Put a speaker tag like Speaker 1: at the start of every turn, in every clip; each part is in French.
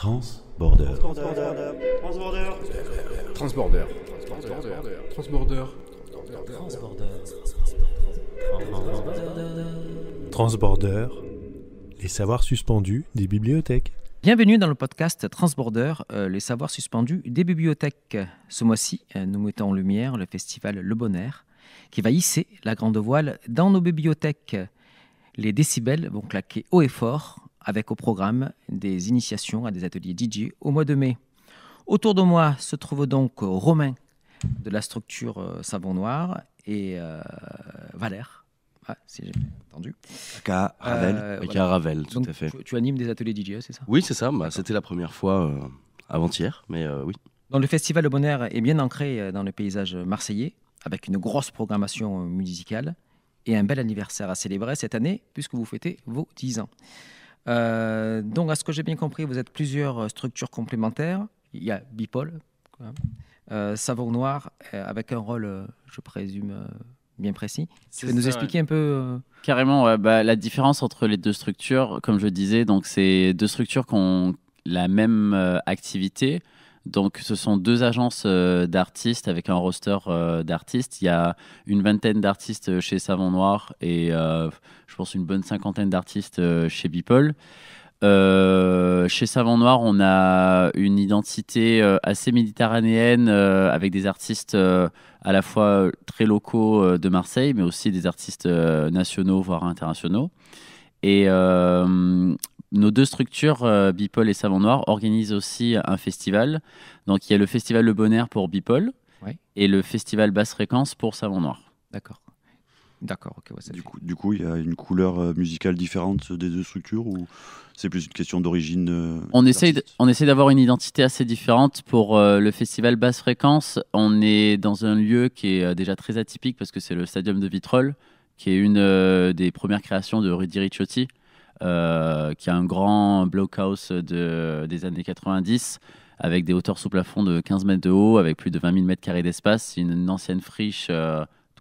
Speaker 1: Transborder.
Speaker 2: Transborder.
Speaker 1: Transborder. Les savoirs suspendus des bibliothèques.
Speaker 3: Bienvenue dans le podcast Transborder, les savoirs suspendus des bibliothèques. Ce mois-ci, nous mettons en lumière le festival Le Bon Air, qui va hisser la grande voile dans nos bibliothèques. Les décibels vont claquer haut et fort, avec au programme des initiations à des ateliers DJ au mois de mai. Autour de moi se trouve donc Romain de la structure Savon Noir et Valère, si j'ai bien entendu.
Speaker 4: Aka Ravel.
Speaker 3: Voilà.
Speaker 4: Aka Ravel, tout
Speaker 3: Donc,
Speaker 4: à fait.
Speaker 3: tu animes des ateliers DJ, c'est ça ?
Speaker 4: Oui, c'est ça. C'était la première fois avant-hier, mais oui.
Speaker 3: Donc, le festival Le Bon Air est bien ancré dans le paysage marseillais, avec une grosse programmation musicale et un bel anniversaire à célébrer cette année, puisque vous fêtez vos 10 ans. Donc, à ce que j'ai bien compris, vous êtes plusieurs structures complémentaires. Il y a Bipol, Savon Noir, avec un rôle, je présume, bien précis. Tu peux nous expliquer un peu
Speaker 5: Carrément, ouais. La différence entre les deux structures, comme je disais, donc c'est deux structures qui ont la même activité. Donc, ce sont deux agences d'artistes avec un roster d'artistes. Il y a une vingtaine d'artistes chez Savon Noir et je pense une bonne cinquantaine d'artistes chez Bipol. Chez Savon Noir, on a une identité assez méditerranéenne avec des artistes à la fois très locaux de Marseille, mais aussi des artistes nationaux, voire internationaux. Et nos deux structures, Bipol et Savon Noir, organisent aussi un festival. Donc, il y a le festival Le Bon Air pour Bipol et le festival Basse Fréquence pour Savon Noir.
Speaker 3: D'accord, ok. Ouais,
Speaker 6: Du coup, il y a une couleur musicale différente des deux structures ou c'est plus une question d'origine
Speaker 5: On essaie d'avoir une identité assez différente. Pour le festival Basse Fréquence, on est dans un lieu qui est déjà très atypique parce que c'est le Stadium de Vitrolles, qui est une des premières créations de Rudy Ricciotti, qui a un grand blockhouse des années 90 avec des hauteurs sous plafond de 15 mètres de haut, avec plus de 20 000 mètres carrés d'espace, une ancienne friche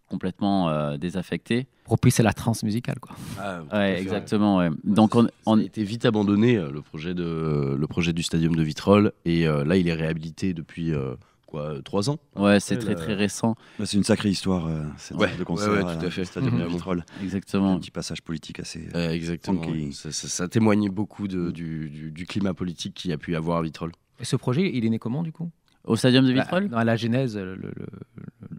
Speaker 5: complètement désaffectée.
Speaker 3: Propice à la trance musicale, quoi.
Speaker 5: Ouais, exactement. Ouais. Donc
Speaker 4: on a été vite abandonné le projet du Stadium de Vitrolles et là il est réhabilité depuis 3 ans.
Speaker 5: Ouais, c'est très récent.
Speaker 6: C'est une sacrée histoire cette salle de concert
Speaker 4: tout à fait.
Speaker 6: Stadium de Vitrolles.
Speaker 5: Exactement.
Speaker 6: Un petit passage politique assez
Speaker 4: exactement.
Speaker 6: funky.
Speaker 4: Ça témoignait beaucoup du climat politique qu'il y a pu y avoir à Vitrolles.
Speaker 3: Et ce projet, il est né comment, du coup ?
Speaker 5: Au Stadium de Vitrolles ?
Speaker 3: Dans la genèse,
Speaker 6: Le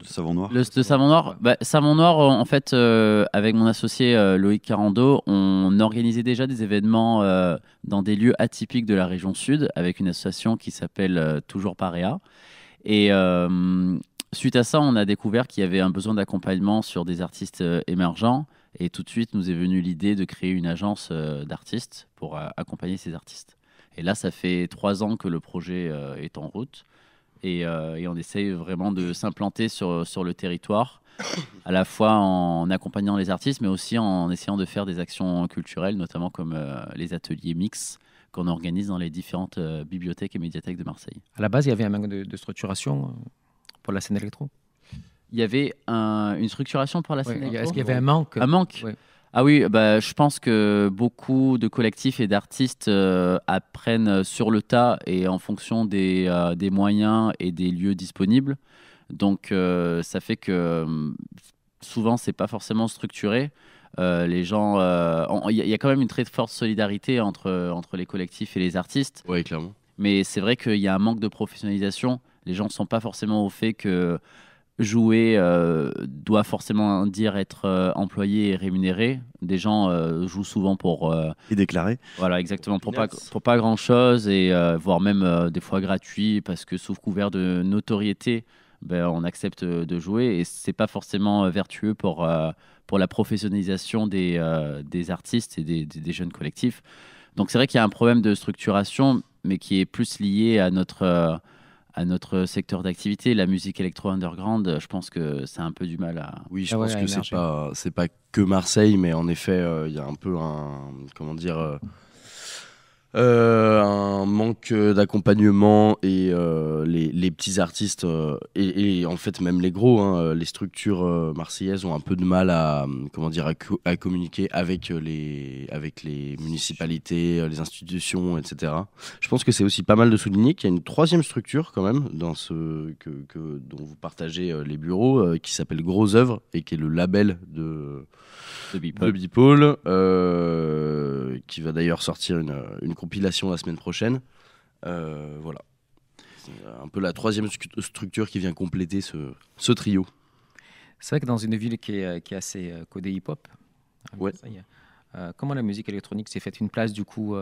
Speaker 6: Savon Noir.
Speaker 5: Le Savon Noir, Savon Noir, en fait, avec mon associé Loïc Carando, on organisait déjà des événements dans des lieux atypiques de la région sud, avec une association qui s'appelle Toujours Paréa. Et suite à ça, on a découvert qu'il y avait un besoin d'accompagnement sur des artistes émergents. Et tout de suite, nous est venue l'idée de créer une agence d'artistes pour accompagner ces artistes. Et là, ça fait 3 ans que le projet est en route. Et on essaye vraiment de s'implanter sur le territoire, à la fois en accompagnant les artistes, mais aussi en essayant de faire des actions culturelles, notamment comme les ateliers mix qu'on organise dans les différentes bibliothèques et médiathèques de Marseille.
Speaker 3: À la base, il y avait un manque de structuration pour la scène électro.
Speaker 5: Il y avait une structuration pour la scène électro.
Speaker 3: Est-ce qu'il y avait un manque ?
Speaker 5: Un manque ?
Speaker 3: Ouais.
Speaker 5: Ah oui, je pense que beaucoup de collectifs et d'artistes apprennent sur le tas et en fonction des moyens et des lieux disponibles. Donc, ça fait que souvent, c'est pas forcément structuré. Les gens, il y a quand même une très forte solidarité entre les collectifs et les artistes.
Speaker 4: Oui, clairement.
Speaker 5: Mais c'est vrai qu'il y a un manque de professionnalisation. Les gens ne sont pas forcément au fait que jouer doit forcément dire être employé et rémunéré. Des gens jouent souvent pour...
Speaker 6: Et déclaré.
Speaker 5: Voilà, exactement, pour pas grand-chose, et voire même des fois gratuit, parce que sous couvert de notoriété, on accepte de jouer, et c'est pas forcément vertueux pour la professionnalisation des artistes et des jeunes collectifs. Donc c'est vrai qu'il y a un problème de structuration, mais qui est plus lié à notre secteur d'activité, la musique électro-underground. Je pense que c'est un peu du mal à...
Speaker 4: Oui, je pense que c'est pas que Marseille, mais en effet, il y a un peu un manque d'accompagnement et les petits artistes et en fait même les gros, hein, les structures marseillaises ont un peu de mal à à communiquer avec les municipalités, les institutions, etc. Je pense que c'est aussi pas mal de souligner qu'il y a une troisième structure quand même dans dont vous partagez les bureaux qui s'appelle Gros Œuvres et qui est le label de Bipole, qui va d'ailleurs sortir une compilation la semaine prochaine. Voilà. C'est un peu la troisième structure qui vient compléter ce trio.
Speaker 3: C'est vrai que dans une ville qui est assez codée hip-hop,
Speaker 4: Ouais.
Speaker 3: comment la musique électronique s'est faite une place du coup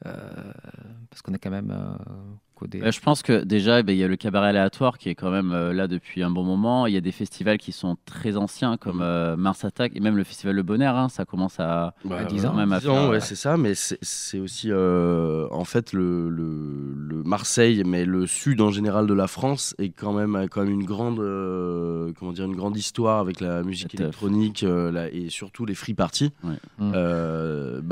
Speaker 3: parce qu'on est quand même codé.
Speaker 5: Je pense que déjà, il y a le cabaret aléatoire qui est quand même là depuis un bon moment. Il y a des festivals qui sont très anciens comme Mars Attack et même le festival Le Bonheur. Hein, ça commence à 10 ans même à
Speaker 4: 10 ans,
Speaker 5: faire.
Speaker 4: ouais, c'est ça, mais c'est aussi en fait le Marseille, mais le sud en général de la France est quand même une grande une grande histoire avec la musique électronique et surtout les free parties.
Speaker 5: Ouais.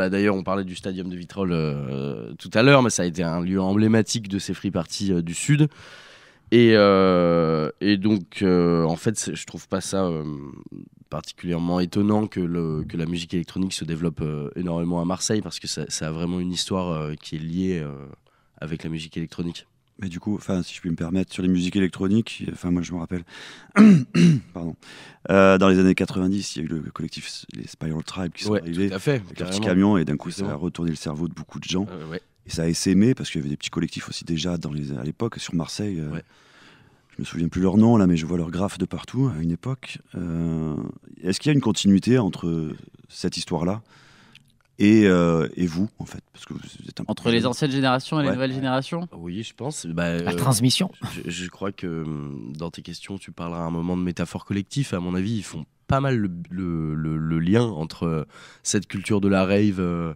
Speaker 4: D'ailleurs, on parlait du Stadium de Vitrolles tout à l'heure, mais ça a été un lieu emblématique de ces free parties du sud. Et donc, en fait, je trouve pas ça particulièrement étonnant que la musique électronique se développe énormément à Marseille, parce que ça a vraiment une histoire qui est liée avec la musique électronique.
Speaker 6: Mais du coup, si je puis me permettre, sur les musiques électroniques, moi je me rappelle, pardon, dans les années 90, il y a eu le collectif, les Spiral Tribe qui sont arrivés
Speaker 4: tout à fait,
Speaker 6: avec leur petit camion, et d'un coup ça a retourné le cerveau de beaucoup de gens. Et ça a essaimé, parce qu'il y avait des petits collectifs aussi déjà à l'époque, sur Marseille. Je me souviens plus leur nom là, mais je vois leurs graphes de partout à une époque. Est-ce qu'il y a une continuité entre cette histoire-là et vous, en fait, parce que vous êtes
Speaker 5: entre les anciennes générations et les nouvelles générations?
Speaker 4: Oui, je pense.
Speaker 3: La transmission.
Speaker 4: Je crois que dans tes questions, tu parleras à un moment de métaphore collective. À mon avis, ils font pas mal le lien entre cette culture de la rave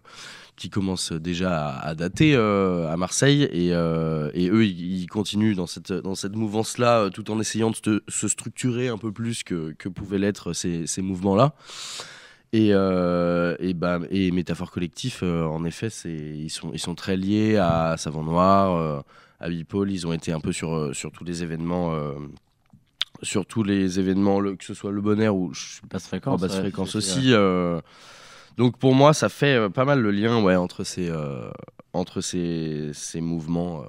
Speaker 4: qui commence déjà à dater à Marseille et eux, ils continuent dans cette mouvance-là tout en essayant de se structurer un peu plus que pouvaient l'être ces mouvements-là. Et métaphore collectif, en effet, ils sont très liés à Savant Noir, à Bipole. Ils ont été un peu sur tous les événements, que ce soit Le Bonheur ou
Speaker 5: Basse Fréquence
Speaker 4: aussi. Donc pour moi, ça fait pas mal le lien entre ces mouvements.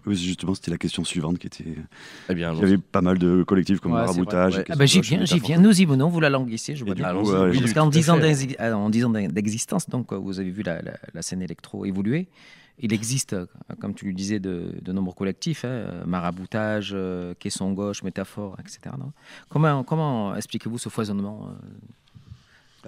Speaker 6: Oui, justement, c'était la question suivante qui était.
Speaker 4: Eh bien,
Speaker 6: il y avait pas mal de collectifs comme Maraboutage.
Speaker 3: J'y viens. Nous y venons. Vous la languissez, je vois bien. Parce qu'en 10 ans d'existence, donc vous avez vu la scène électro évoluer. Il existe, comme tu le disais, de nombreux collectifs, Maraboutage, Caisson Gauche, Métaphore, etc. Non, comment expliquez-vous ce foisonnement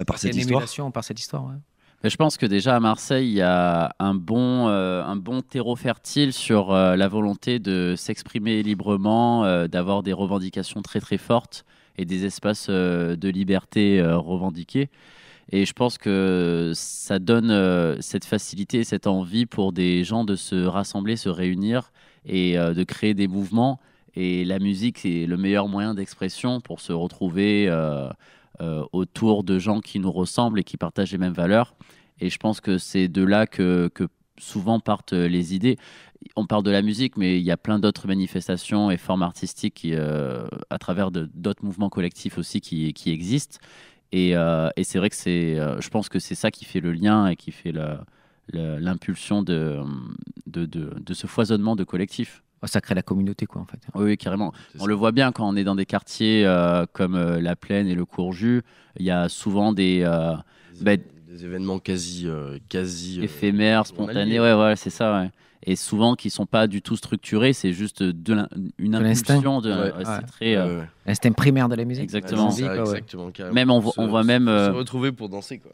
Speaker 6: par cette histoire.
Speaker 3: Par cette histoire, ouais.
Speaker 5: Je pense que déjà à Marseille, il y a un bon terreau fertile sur la volonté de s'exprimer librement, d'avoir des revendications très très fortes et des espaces de liberté revendiqués. Et je pense que ça donne cette facilité, cette envie pour des gens de se rassembler, se réunir et de créer des mouvements. Et la musique, c'est le meilleur moyen d'expression pour se retrouver autour de gens qui nous ressemblent et qui partagent les mêmes valeurs. Et je pense que c'est de là que souvent partent les idées. On parle de la musique, mais il y a plein d'autres manifestations et formes artistiques à travers d'autres mouvements collectifs aussi qui existent. Et c'est vrai que je pense que c'est ça qui fait le lien et qui fait l'impulsion de ce foisonnement de collectifs.
Speaker 3: Ça crée la communauté, quoi, en fait.
Speaker 5: Oui, carrément. On le voit bien quand on est dans des quartiers comme la Plaine et le Courjus. Il y a souvent des
Speaker 4: événements quasi
Speaker 5: éphémères, spontanés. Ouais, c'est ça. Ouais. Et souvent qui sont pas du tout structurés. C'est juste une impulsion. C'est très
Speaker 3: l'instinct primaire de la musique.
Speaker 5: Exactement.
Speaker 4: Exactement.
Speaker 5: Même on voit même
Speaker 4: se retrouver pour danser, quoi.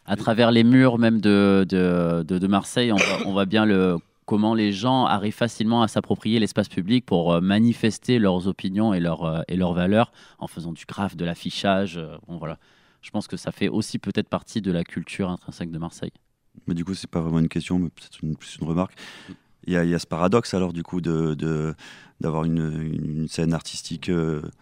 Speaker 5: À travers les murs même de Marseille, on voit bien comment les gens arrivent facilement à s'approprier l'espace public pour manifester leurs opinions et leurs valeurs en faisant du graphe, de l'affichage. Voilà. Je pense que ça fait aussi peut-être partie de la culture intrinsèque de Marseille.
Speaker 6: Mais du coup, c'est pas vraiment une question, mais peut-être plus une remarque. Il y a ce paradoxe alors du coup d'avoir une scène artistique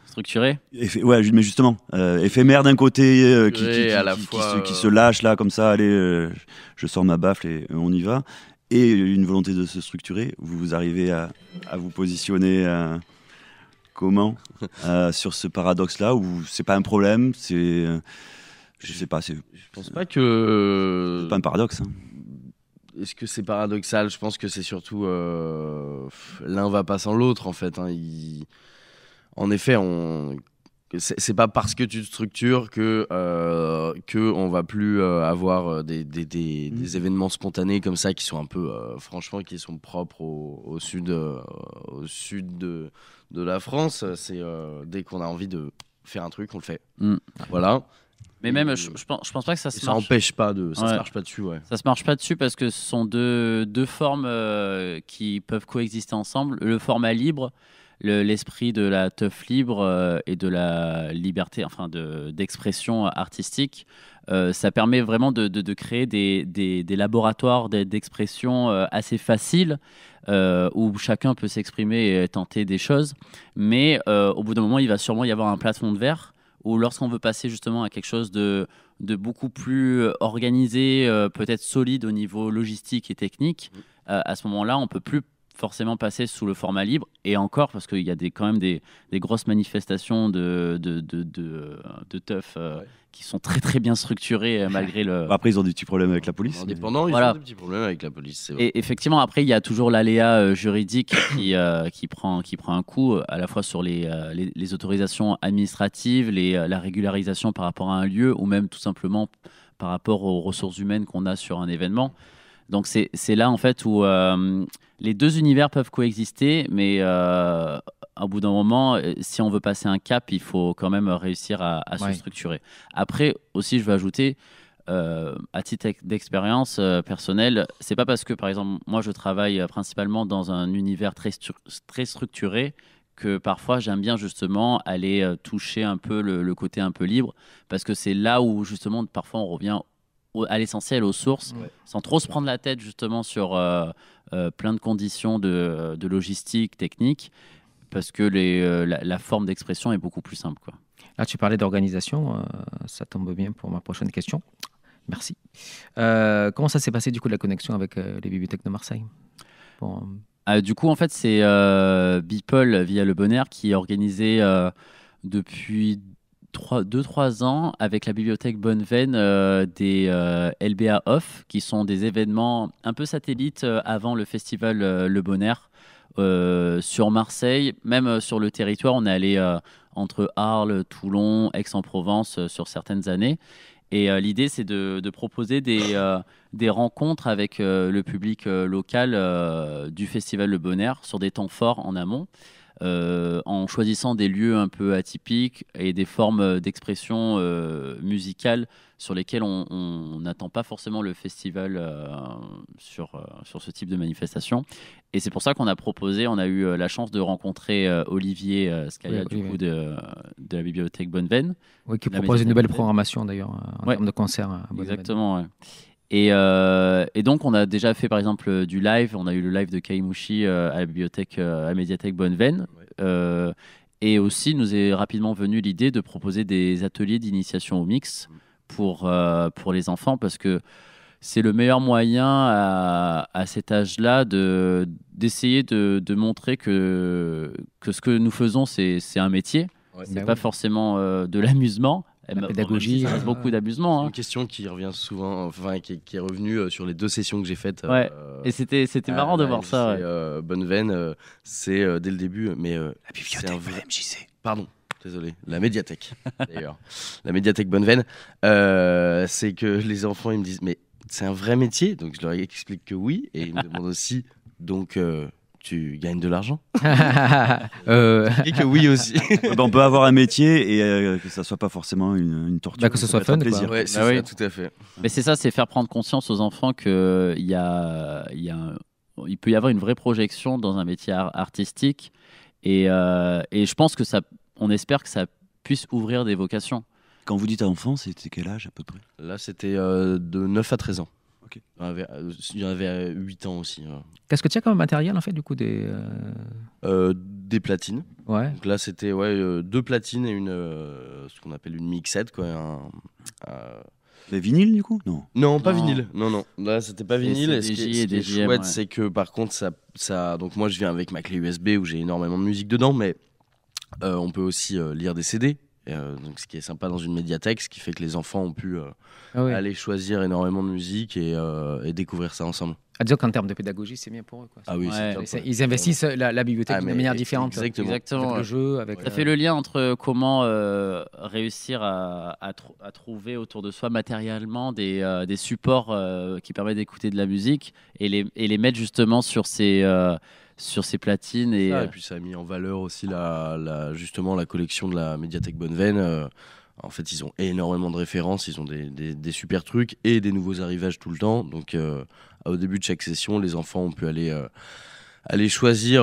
Speaker 5: structurée.
Speaker 6: Mais justement éphémère d'un côté qui
Speaker 4: à la fois
Speaker 6: qui se lâche là comme ça. Allez, je sors ma baffle et on y va. et une volonté de se structurer, vous arrivez à vous positionner comment sur ce paradoxe-là, où c'est pas un problème, c'est... je sais pas, c'est...
Speaker 4: Je pense pas que...
Speaker 6: C'est pas un paradoxe. Hein.
Speaker 4: Est-ce que c'est paradoxal? Je pense que c'est surtout... l'un va pas sans l'autre, en fait. Hein. En effet, c'est pas parce que tu te structures que on va plus avoir des événements spontanés comme ça qui sont un peu, franchement, qui sont propres au sud de la France. C'est dès qu'on a envie de faire un truc, on le fait. Voilà.
Speaker 5: Mais même, je pense pas que ça se marche.
Speaker 4: Ça empêche pas de... Ça se marche pas dessus, ouais.
Speaker 5: Ça se marche pas dessus parce que ce sont deux formes qui peuvent coexister ensemble. Le format libre, l'esprit de la teuf libre et de la liberté, enfin d'expression artistique, ça permet vraiment de créer des laboratoires d'expression assez faciles où chacun peut s'exprimer et tenter des choses. Mais au bout d'un moment, il va sûrement y avoir un plafond de verre où lorsqu'on veut passer justement à quelque chose de beaucoup plus organisé, peut-être solide au niveau logistique et technique, à ce moment-là, on peut plus forcément passer sous le format libre, et encore parce qu'il y a quand même des grosses manifestations de teuf qui sont très très bien structurées malgré le...
Speaker 6: Après, ils ont des petits problèmes avec la police.
Speaker 4: Indépendants, ils ont des petits problèmes avec la police. C'est vrai.
Speaker 5: Et effectivement, après, il y a toujours l'aléa juridique qui prend un coup, à la fois sur les autorisations administratives, la régularisation par rapport à un lieu, ou même tout simplement par rapport aux ressources humaines qu'on a sur un événement. Donc c'est là en fait où les deux univers peuvent coexister, mais au bout d'un moment, si on veut passer un cap, il faut quand même réussir à se structurer. Après aussi, je veux ajouter, à titre d'expérience personnelle, c'est pas parce que par exemple moi je travaille principalement dans un univers très structuré que parfois j'aime bien justement aller toucher un peu le côté un peu libre, parce que c'est là où justement parfois on revient à l'essentiel, aux sources, sans trop se prendre la tête justement sur plein de conditions de logistique, technique, parce que la forme d'expression est beaucoup plus simple, quoi.
Speaker 3: Là, tu parlais d'organisation, ça tombe bien pour ma prochaine question. Merci. Comment ça s'est passé du coup la connexion avec les bibliothèques de Marseille?
Speaker 5: Du coup, en fait, c'est Bipol via Le Bonheur qui est organisé depuis 2-3 ans avec la bibliothèque Bonneveine des LBA Off, qui sont des événements un peu satellites avant le festival Le Bonheur sur Marseille, même sur le territoire. On est allé entre Arles, Toulon, Aix-en-Provence sur certaines années. Et l'idée, c'est de proposer des rencontres avec le public local du festival Le Bonheur sur des temps forts en amont. En choisissant des lieux un peu atypiques et des formes d'expression musicale sur lesquelles on n'attend pas forcément le festival sur ce type de manifestation. Et c'est pour ça qu'on a proposé, on a eu la chance de rencontrer Olivier Scalia, du coup, de la bibliothèque Bonneveine.
Speaker 3: Oui, qui propose une nouvelle programmation d'ailleurs en termes de concerts à Bonneveine.
Speaker 5: Exactement, ouais. Et donc, on a déjà fait, par exemple, du live. On a eu le live de Kaimushi à la bibliothèque, à la médiathèque Bonneveine. Et aussi, nous est rapidement venue l'idée de proposer des ateliers d'initiation au mix pour les enfants, parce que c'est le meilleur moyen à cet âge-là d'essayer de montrer que ce que nous faisons, c'est un métier. C'est pas forcément de l'amusement.
Speaker 3: La pédagogie,
Speaker 5: il reste beaucoup d'amusement.
Speaker 4: C'est une question qui revient souvent, enfin qui est revenue sur les 2 sessions que j'ai faites.
Speaker 5: Et c'était marrant de voir ça.
Speaker 4: Bonneveine, c'est dès le début, mais
Speaker 6: la bibliothèque MJC.
Speaker 4: Pardon, désolé, la médiathèque d'ailleurs, la médiathèque Bonneveine. C'est que les enfants ils me disent mais c'est un vrai métier, donc je leur explique que oui, et ils me demandent aussi donc. Tu gagnes de l'argent Et que oui aussi.
Speaker 6: On peut avoir un métier et que ça soit pas forcément une torture.
Speaker 3: Que ce soit fun,
Speaker 6: plaisir.
Speaker 4: Ouais, c'est ça, tout à fait.
Speaker 5: Mais c'est ça, c'est faire prendre conscience aux enfants qu'il peut y avoir une vraie projection dans un métier artistique. Et je pense que on espère que ça puisse ouvrir des vocations.
Speaker 6: Quand vous dites enfant, c'était quel âge à peu près?
Speaker 4: Là, c'était de 9 à 13 ans.
Speaker 6: Okay.
Speaker 4: Il y en avait 8 ans aussi.
Speaker 3: Qu'est-ce que tu as comme matériel en fait du coup des
Speaker 4: platines.
Speaker 3: Ouais.
Speaker 4: Donc là c'était 2 platines et ce qu'on appelle une mixette quoi.
Speaker 6: Mais vinyle du coup?
Speaker 4: Non, pas vinyle. Non. Là, c'était pas vinyle. Et ce qui est chouette,
Speaker 5: ouais.
Speaker 4: c'est que par contre, ça. Donc moi, je viens avec ma clé USB où j'ai énormément de musique dedans, mais on peut aussi lire des CD. Donc, ce qui est sympa dans une médiathèque, ce qui fait que les enfants ont pu aller choisir énormément de musique et découvrir ça ensemble.
Speaker 3: Disons qu'en termes de pédagogie, c'est bien pour eux. Quoi.
Speaker 4: Ah oui,
Speaker 3: ils investissent la bibliothèque de manière différente.
Speaker 4: Exactement.
Speaker 3: Avec le jeu, avec
Speaker 5: ça fait le lien entre comment réussir à trouver autour de soi matériellement des supports qui permettent d'écouter de la musique et les mettre justement sur ces platines. Et
Speaker 4: puis ça a mis en valeur aussi justement la collection de la médiathèque Bonneveine. En fait, ils ont énormément de références, ils ont des super trucs et des nouveaux arrivages tout le temps. Donc, au début de chaque session, les enfants ont pu aller choisir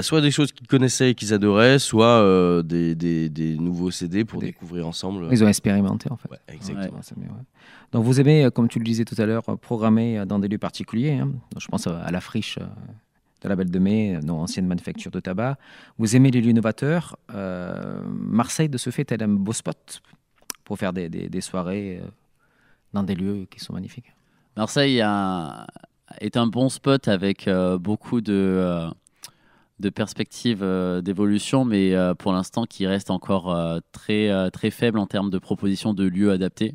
Speaker 4: soit des choses qu'ils connaissaient et qu'ils adoraient, soit des nouveaux CD pour découvrir ensemble.
Speaker 3: Ils ont expérimenté en fait.
Speaker 4: Ouais, exactement.
Speaker 3: Ouais, c'est bien, ouais. Donc, vous aimez, comme tu le disais tout à l'heure, programmer dans des lieux particuliers. Hein. Donc, je pense à la friche de la Belle de Mai, ancienne manufacture de tabac. Vous aimez les lieux novateurs. Marseille, de ce fait, elle a un beau spot pour faire des soirées dans des lieux qui sont magnifiques.
Speaker 5: Marseille est un bon spot avec beaucoup de perspectives d'évolution, mais pour l'instant qui reste encore très, très faible en termes de propositions de lieux adaptés.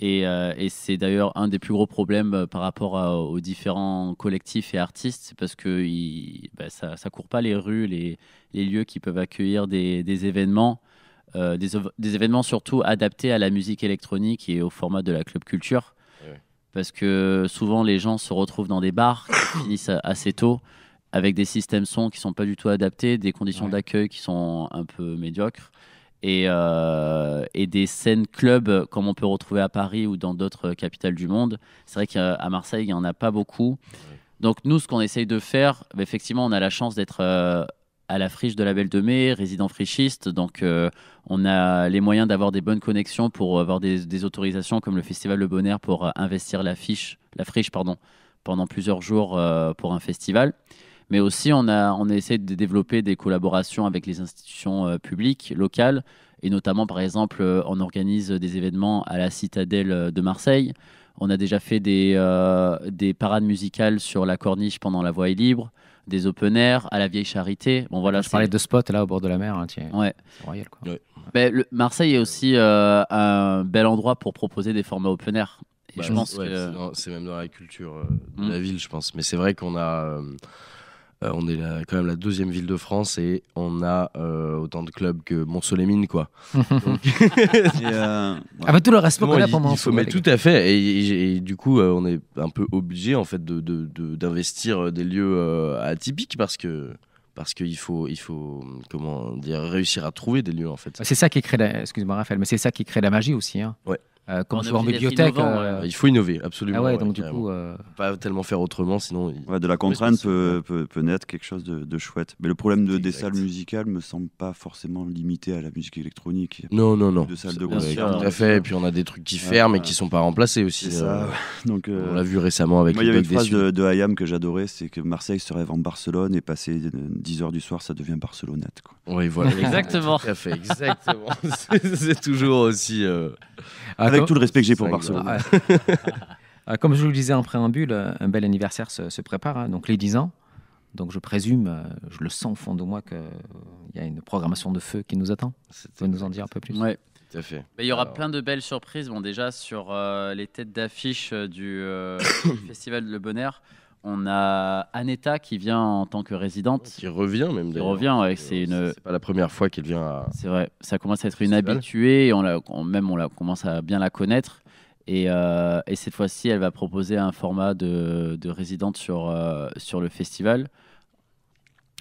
Speaker 5: Et c'est d'ailleurs un des plus gros problèmes par rapport aux différents collectifs et artistes, c'est parce que ça court pas les rues, les lieux qui peuvent accueillir des événements, des événements surtout adaptés à la musique électronique et au format de la club culture. Ouais. Parce que souvent les gens se retrouvent dans des bars qui finissent assez tôt, avec des systèmes son qui sont pas du tout adaptés, des conditions d'accueil qui sont un peu médiocres. Et des scènes club comme on peut retrouver à Paris ou dans d'autres capitales du monde. C'est vrai qu'à Marseille, il n'y en a pas beaucoup. Ouais. Donc nous, ce qu'on essaye de faire, effectivement, on a la chance d'être à la friche de la Belle de Mai, résident frichiste. Donc on a les moyens d'avoir des bonnes connexions pour avoir des autorisations comme le Festival Le Bon Air pour investir la friche pendant plusieurs jours pour un festival. Mais aussi, on a essayé de développer des collaborations avec les institutions publiques, locales. Et notamment, par exemple, on organise des événements à la Citadelle de Marseille. On a déjà fait des parades musicales sur la Corniche pendant la Voie est libre, des open air à la Vieille Charité. Bon, voilà,
Speaker 3: je parlais de spots là au bord de la mer. Hein,
Speaker 5: ouais.
Speaker 3: C'est royal, quoi.
Speaker 4: Ouais.
Speaker 5: Ben, Marseille est aussi un bel endroit pour proposer des formats open air. Et je pense que
Speaker 4: c'est même dans la culture de la ville, je pense. Mais c'est vrai qu'on a... on est quand même la deuxième ville de France et on a autant de clubs que Mont-Soleil-Mines, quoi. Donc...
Speaker 3: tout le reste là pendant
Speaker 4: mais tout à fait. Et du coup, on est un peu obligé en fait d'investir des lieux atypiques parce qu'il faut réussir à trouver des lieux en fait.
Speaker 3: C'est ça qui crée excuse-moi Raphaël, mais c'est ça qui crée la magie aussi. Hein.
Speaker 4: Ouais.
Speaker 3: Comme je vois en bibliothèque,
Speaker 4: il faut innover, absolument.
Speaker 3: Ah ouais, donc du coup,
Speaker 4: pas tellement faire autrement, sinon.
Speaker 6: De la contrainte peut naître quelque chose de chouette. Mais le problème des salles musicales me semble pas forcément limité à la musique électronique.
Speaker 4: Non.
Speaker 6: De salles de concert.
Speaker 4: Tout à fait. Et puis on a des trucs qui ferment et qui sont pas remplacés aussi.
Speaker 6: C'est ça. Donc,
Speaker 4: on l'a vu récemment avec.
Speaker 6: Moi, il y avait une phrase de Hayam que j'adorais, c'est que Marseille se rêve en Barcelone et passer 10h du soir, ça devient Barcelonnette. Quoi.
Speaker 4: Oui, voilà.
Speaker 5: Exactement.
Speaker 4: Tout à fait, exactement. c'est toujours aussi.
Speaker 6: Avec tout le respect que j'ai pour Barcelone.
Speaker 3: Comme je vous le disais en préambule, un bel anniversaire se prépare, hein, donc les 10 ans. Donc je présume, je le sens au fond de moi qu'il y a une programmation de feu qui nous attend. Vous pouvez nous en dire un peu plus?
Speaker 5: Ouais.
Speaker 4: Tout à fait.
Speaker 5: Il y aura plein de belles surprises. Bon, déjà, sur les têtes d'affiche du Festival Le Bon Air, on a Aneta qui vient en tant que résidente.
Speaker 4: Qui revient même.
Speaker 5: Qui revient, ouais, c'est
Speaker 4: pas la première fois qu'elle vient à...
Speaker 5: C'est vrai, ça commence à être une habituée, et on commence à bien la connaître. Et cette fois-ci, elle va proposer un format de résidente sur le festival.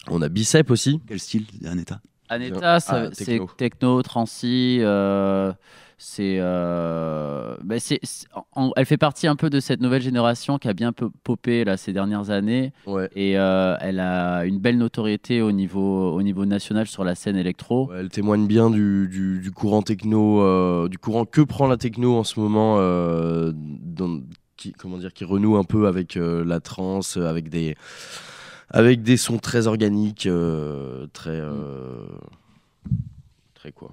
Speaker 4: On a Bicep aussi.
Speaker 6: Quel style, Aneta?
Speaker 5: Aneta, c'est techno, transi. Elle fait partie un peu de cette nouvelle génération qui a bien popé là, ces dernières années.
Speaker 4: Ouais.
Speaker 5: Et elle a une belle notoriété au niveau national sur la scène électro.
Speaker 4: Ouais, elle témoigne bien du courant techno, du courant que prend la techno en ce moment, qui renoue un peu avec la trance, avec des sons très organiques, très quoi.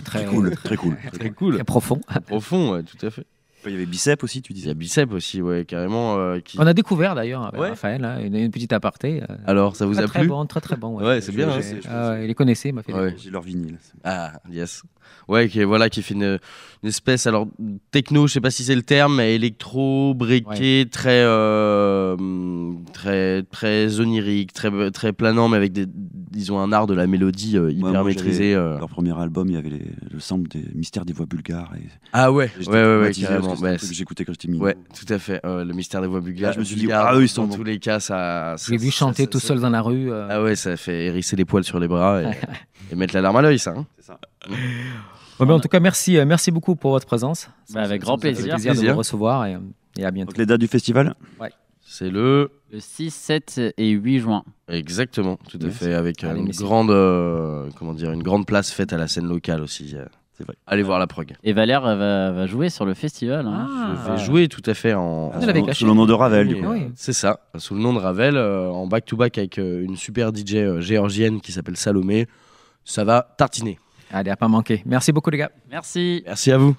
Speaker 3: Très
Speaker 6: cool.
Speaker 3: Très profond.
Speaker 4: Profond, ouais, tout à fait.
Speaker 6: Il y avait Bicep aussi, tu disais.
Speaker 4: Il y a Bicep aussi, ouais, carrément.
Speaker 3: On a découvert d'ailleurs avec Raphaël, une petite aparté.
Speaker 4: Alors, ça vous a plu?
Speaker 3: Très bon.
Speaker 4: Ouais, c'est bien.
Speaker 3: Il les connaissait, il m'a fait.
Speaker 6: J'ai leur vinyle.
Speaker 4: Ah, yes. Ouais, qui fait une espèce, alors techno, je sais pas si c'est le terme, mais électro, breaké, très onirique, très planant, mais avec ils ont un art de la mélodie hyper maîtrisé.
Speaker 6: Leur premier album, il y avait le sample des Mystères des voix bulgares.
Speaker 4: Ah ouais, carrément.
Speaker 6: J'écoutais quand j'étais minot.
Speaker 4: Ouais, tout à fait. Le Mystère des voix bulgares.
Speaker 6: Là, je me suis dit,
Speaker 4: eux, ils sont dans tous les cas, ça.
Speaker 3: J'ai vu chanter tout seul dans la rue.
Speaker 4: Ah ouais, ça fait hérisser les poils sur les bras et mettre la larme à l'œil, ça. Hein.
Speaker 6: C'est ça.
Speaker 3: En tout cas, merci beaucoup pour votre présence.
Speaker 5: Avec grand plaisir.
Speaker 3: C'est plaisir de vous recevoir et à bientôt.
Speaker 6: Donc les dates du festival?
Speaker 4: C'est le
Speaker 5: 6, 7 et 8 juin.
Speaker 4: Exactement, tout à fait, avec une grande place faite à la scène locale aussi. C'est vrai. Allez voir la prog.
Speaker 5: Et Valère va jouer sur le festival.
Speaker 4: Je vais jouer tout à fait
Speaker 6: sous le nom de Ravel, du coup.
Speaker 4: C'est ça, sous le nom de Ravel, en back-to-back avec une super DJ géorgienne qui s'appelle Salomé. Ça va tartiner.
Speaker 3: Allez, à pas manquer. Merci beaucoup les gars.
Speaker 5: Merci.
Speaker 4: Merci à vous.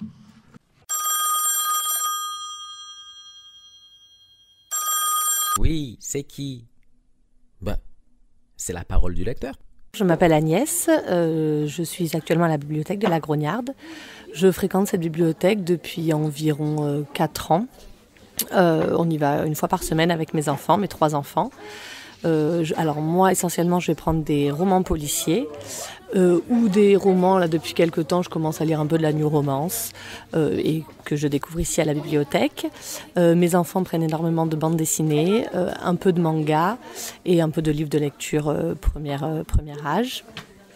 Speaker 2: Oui, c'est qui? C'est la parole du lecteur.
Speaker 7: Je m'appelle Agnès, je suis actuellement à la bibliothèque de la Grognarde. Je fréquente cette bibliothèque depuis environ 4 ans. On y va une fois par semaine avec mes 3 enfants. Alors moi, essentiellement, je vais prendre des romans policiers ou des romans. Là, depuis quelques temps, je commence à lire un peu de la new romance et que je découvre ici à la bibliothèque. Mes enfants prennent énormément de bandes dessinées, un peu de manga et un peu de livres de lecture premier âge.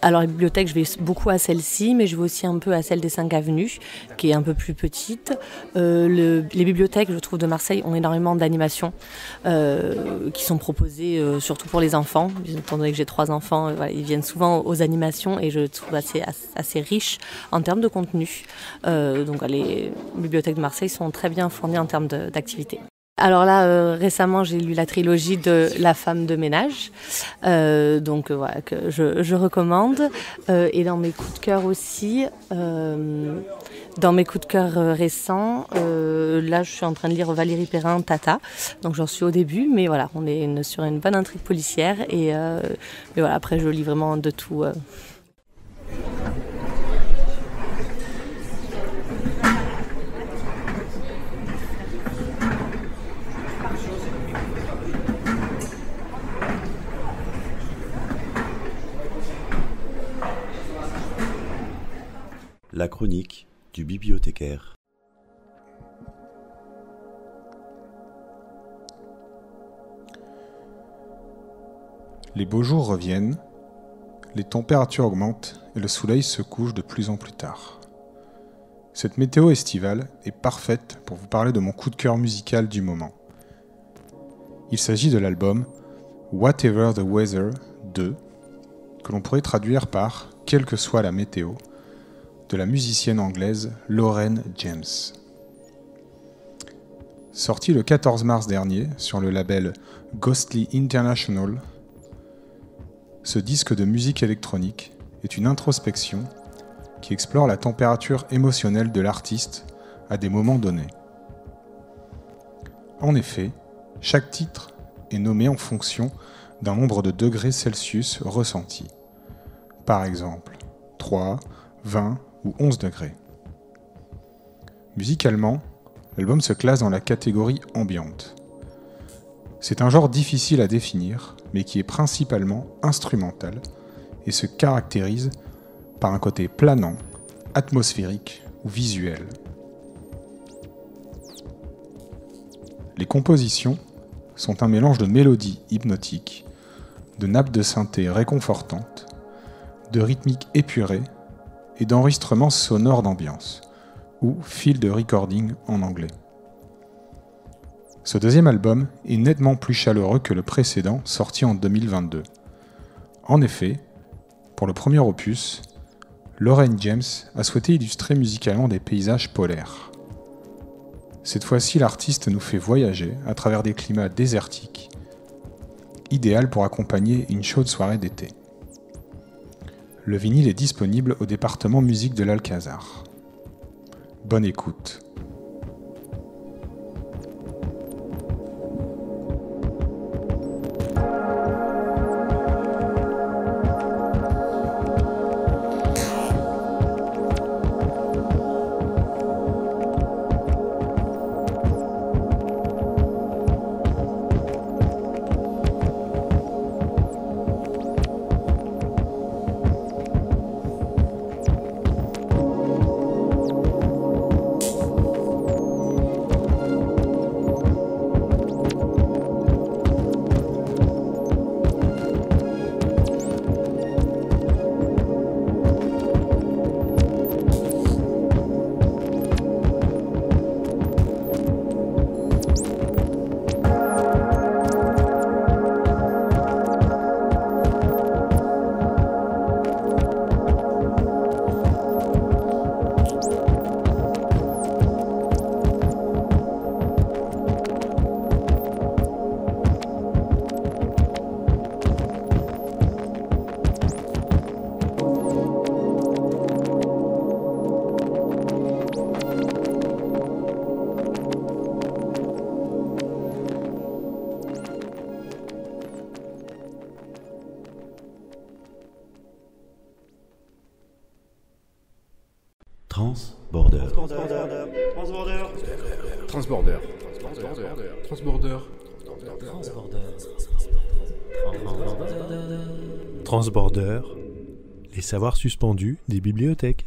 Speaker 7: Alors la bibliothèque, je vais beaucoup à celle-ci, mais je vais aussi un peu à celle des 5 avenues, qui est un peu plus petite. Les bibliothèques, je trouve, de Marseille ont énormément d'animations qui sont proposées, surtout pour les enfants. Étant donné que j'ai 3 enfants, ils viennent souvent aux animations et je trouve assez riche en termes de contenu. Donc les bibliothèques de Marseille sont très bien fournies en termes d'activités. Alors là, récemment, j'ai lu la trilogie de La femme de ménage, que je recommande. Et dans mes coups de cœur aussi, dans mes coups de cœur récents, là, je suis en train de lire Valérie Perrin, Tata. Donc j'en suis au début, mais voilà, on est sur une bonne intrigue policière. Mais voilà, après, je lis vraiment de tout.
Speaker 1: La chronique du bibliothécaire.
Speaker 8: Les beaux jours reviennent, les températures augmentent et le soleil se couche de plus en plus tard. Cette météo estivale est parfaite pour vous parler de mon coup de cœur musical du moment. Il s'agit de l'album Whatever the Weather 2, que l'on pourrait traduire par Quelle que soit la météo, de la musicienne anglaise Lauren James. Sorti le 14 mars dernier sur le label Ghostly International, ce disque de musique électronique est une introspection qui explore la température émotionnelle de l'artiste à des moments donnés. En effet, chaque titre est nommé en fonction d'un nombre de degrés Celsius ressentis. Par exemple, 3, 20 ou 11 degrés. Musicalement, l'album se classe dans la catégorie ambiante. C'est un genre difficile à définir, mais qui est principalement instrumental et se caractérise par un côté planant, atmosphérique ou visuel. Les compositions sont un mélange de mélodies hypnotiques, de nappes de synthé réconfortantes, de rythmiques épurées et d'enregistrements sonores d'ambiance, ou field recording en anglais. Ce deuxième album est nettement plus chaleureux que le précédent sorti en 2022. En effet, pour le premier opus, Lauren James a souhaité illustrer musicalement des paysages polaires. Cette fois-ci, l'artiste nous fait voyager à travers des climats désertiques, idéal pour accompagner une chaude soirée d'été. Le vinyle est disponible au département musique de l'Alcazar. Bonne écoute.
Speaker 1: Transborder.
Speaker 9: Transborder. Transborder.
Speaker 1: Transborder. Les savoirs suspendus des bibliothèques.